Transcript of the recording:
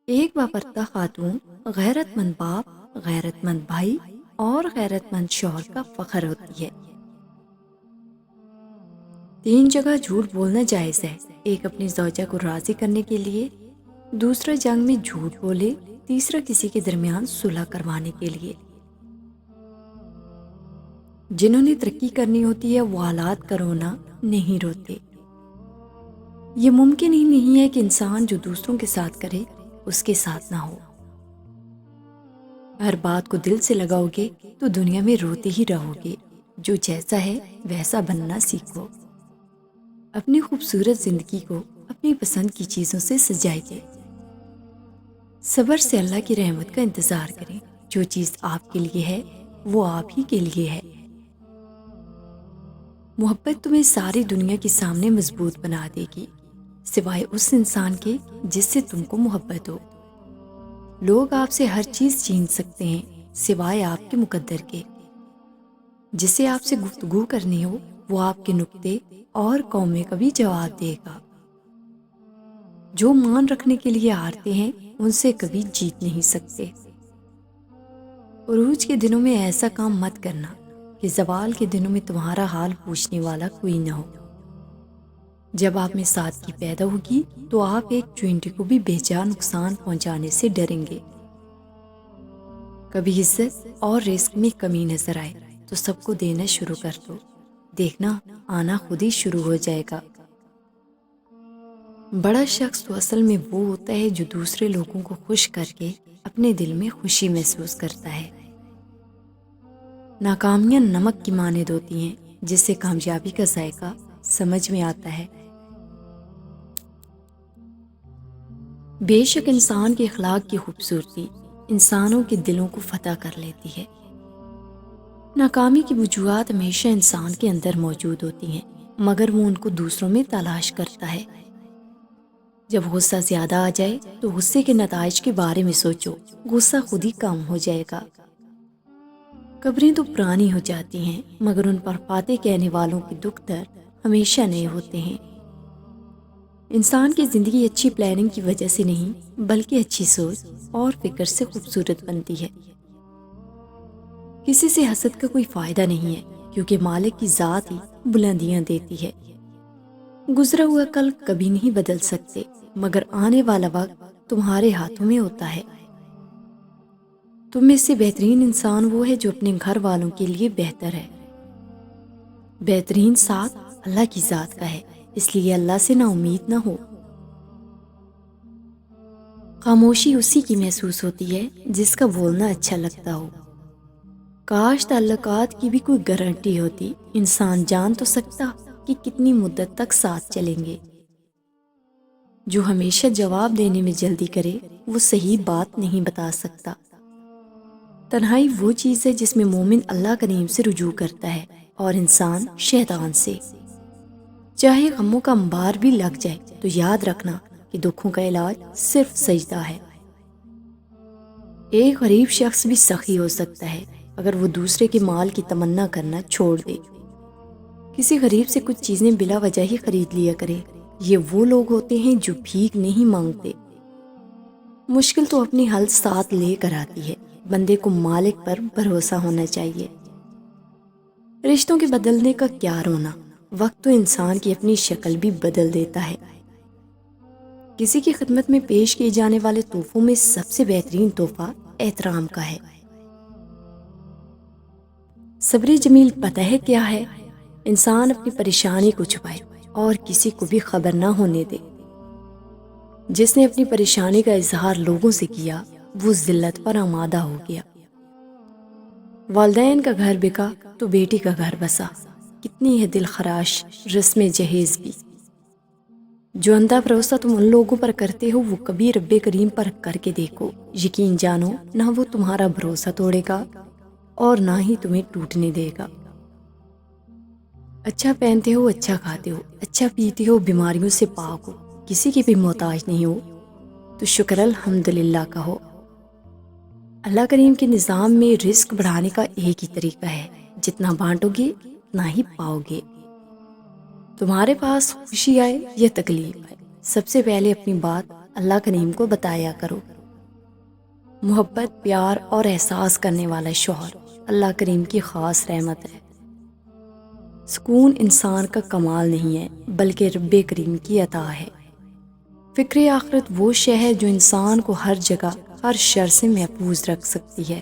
ایک وابستہ خاتون غیرت مند باپ، غیرت مند بھائی اور غیرت مند شوہر کا فخر ہوتی ہے۔ 3 جگہ جھوٹ بولنا جائز ہے، ایک اپنی زوجہ کو راضی کرنے کے لیے، دوسرا جنگ میں جھوٹ بولے، تیسرا کسی کے درمیان صلح کروانے کے لیے۔ جنہوں نے ترقی کرنی ہوتی ہے وہ حالات کا رونا نہیں روتے۔ یہ ممکن ہی نہیں ہے کہ انسان جو دوسروں کے ساتھ کرے اس کے ساتھ نہ ہو۔ ہر بات کو دل سے لگاؤ گے تو دنیا میں روتے ہی رہو گے۔ جو جیسا ہے ویسا بننا سیکھو۔ اپنی خوبصورت زندگی کو اپنی پسند کی چیزوں سے سجائیے۔ صبر سے اللہ کی رحمت کا انتظار کریں۔ جو چیز آپ کے لیے ہے وہ آپ ہی کے لیے ہے۔ محبت تمہیں ساری دنیا کے سامنے مضبوط بنا دے گی، سوائے اس انسان کے جس سے تم کو محبت ہو۔ لوگ آپ سے ہر چیز چھین سکتے ہیں سوائے آپ کے مقدر کے۔ جسے آپ سے گفتگو کرنی ہو وہ آپ کے نکتے اور قومے کا بھی جواب دے گا۔ جو مان رکھنے کے لیے ہارتے ہیں ان سے کبھی جیت نہیں سکتے۔ عروج کے دنوں میں ایسا کام مت کرنا کہ زوال کے دنوں میں تمہارا حال پوچھنے والا کوئی نہ ہو۔ جب آپ میں سادگی پیدا ہوگی تو آپ ایک چوئنٹی کو بھی بے جان نقصان پہنچانے سے ڈریں گے۔ کبھی عزت اور رزق میں کمی نظر آئے تو سب کو دینا شروع کر دو، دیکھنا آنا خود ہی شروع ہو جائے گا۔ بڑا شخص تو اصل میں وہ ہوتا ہے جو دوسرے لوگوں کو خوش کر کے اپنے دل میں خوشی محسوس کرتا ہے۔ ناکامیاں نمک کی مانند ہوتی ہیں جس سے کامیابی کا ذائقہ سمجھ میں آتا ہے۔ بے شک انسان کے اخلاق کی خوبصورتی انسانوں کے دلوں کو فتح کر لیتی ہے۔ ناکامی کی وجوہات ہمیشہ انسان کے اندر موجود ہوتی ہیں مگر وہ ان کو دوسروں میں تلاش کرتا ہے۔ جب غصہ زیادہ آ جائے تو غصے کے نتائج کے بارے میں سوچو، غصہ خود ہی کم ہو جائے گا۔ قبریں تو پرانی ہو جاتی ہیں مگر ان پر فاتح کہنے والوں کے دکھ درد ہمیشہ نئے ہوتے ہیں۔ انسان کی زندگی اچھی پلاننگ کی وجہ سے نہیں بلکہ اچھی سوچ اور فکر سے خوبصورت بنتی ہے۔ کسی سے حسد کا کوئی فائدہ نہیں ہے کیونکہ مالک کی ذات ہی بلندیاں دیتی ہے۔ گزرا ہوا کل کبھی نہیں بدل سکتے مگر آنے والا وقت تمہارے ہاتھوں میں ہوتا ہے۔ تم میں سے بہترین انسان وہ ہے جو اپنے گھر والوں کے لیے بہتر ہے۔ بہترین ساتھ اللہ کی ذات کا ہے، اس لیے اللہ سے نا امید نہ ہو۔ خاموشی اسی کی محسوس ہوتی ہے جس کا بولنا اچھا لگتا ہو۔ کاش تعلقات کی بھی کوئی گارنٹی ہوتی، انسان جان تو سکتا کہ کتنی مدت تک ساتھ چلیں گے۔ جو ہمیشہ جواب دینے میں جلدی کرے وہ صحیح بات نہیں بتا سکتا۔ تنہائی وہ چیز ہے جس میں مومن اللہ کریم سے رجوع کرتا ہے اور انسان شیطان سے۔ چاہے غموں کا انبار بھی لگ جائے تو یاد رکھنا کہ دکھوں کا علاج صرف سجدہ ہے۔ ایک غریب شخص بھی سخی ہو سکتا ہے اگر وہ دوسرے کے مال کی تمنا کرنا چھوڑ دے۔ کسی غریب سے کچھ چیزیں بلا وجہ ہی خرید لیا کرے۔ یہ وہ لوگ ہوتے ہیں جو بھیک نہیں مانگتے۔ مشکل تو اپنی حل ساتھ لے کر آتی ہے، بندے کو مالک پر بھروسہ ہونا چاہیے۔ رشتوں کے بدلنے کا کیا رونا، وقت تو انسان کی اپنی شکل بھی بدل دیتا ہے۔ کسی کی خدمت میں پیش کیے جانے والے تحفوں میں سب سے بہترین تحفہ احترام کا ہے۔ صبر جمیل پتہ ہے کیا ہے؟ انسان اپنی پریشانی کو چھپائے اور کسی کو بھی خبر نہ ہونے دے۔ جس نے اپنی پریشانی کا اظہار لوگوں سے کیا وہ ذلت پر آمادہ ہو گیا۔ والدین کا گھر بکا تو بیٹی کا گھر بسا، کتنی ہے دل خراش رسم جہیز بھی۔ جو اندھا بھروسہ تم ان لوگوں پر کرتے ہو وہ کبھی رب کریم پر کر کے دیکھو، یقین جانو نہ وہ تمہارا بھروسہ توڑے گا اور نہ ہی تمہیں ٹوٹنے دے گا۔ اچھا پہنتے ہو، اچھا کھاتے ہو، اچھا پیتے ہو، بیماریوں سے پاک ہو، کسی کی بھی محتاج نہیں ہو تو شکر الحمدللہ کہو۔ اللہ کریم کے نظام میں رزق بڑھانے کا ایک ہی طریقہ ہے، جتنا بانٹو گے اتنا ہی پاؤ گے۔ تمہارے پاس خوشی آئے یا تکلیف آئے، سب سے پہلے اپنی بات اللہ کریم کو بتایا کرو۔ محبت، پیار اور احساس کرنے والا شوہر اللہ کریم کی خاص رحمت ہے۔ سکون انسان کا کمال نہیں ہے بلکہ رب کریم کی عطا ہے۔ فکر آخرت وہ شے ہے جو انسان کو ہر جگہ ہر شر سے محفوظ رکھ سکتی ہے۔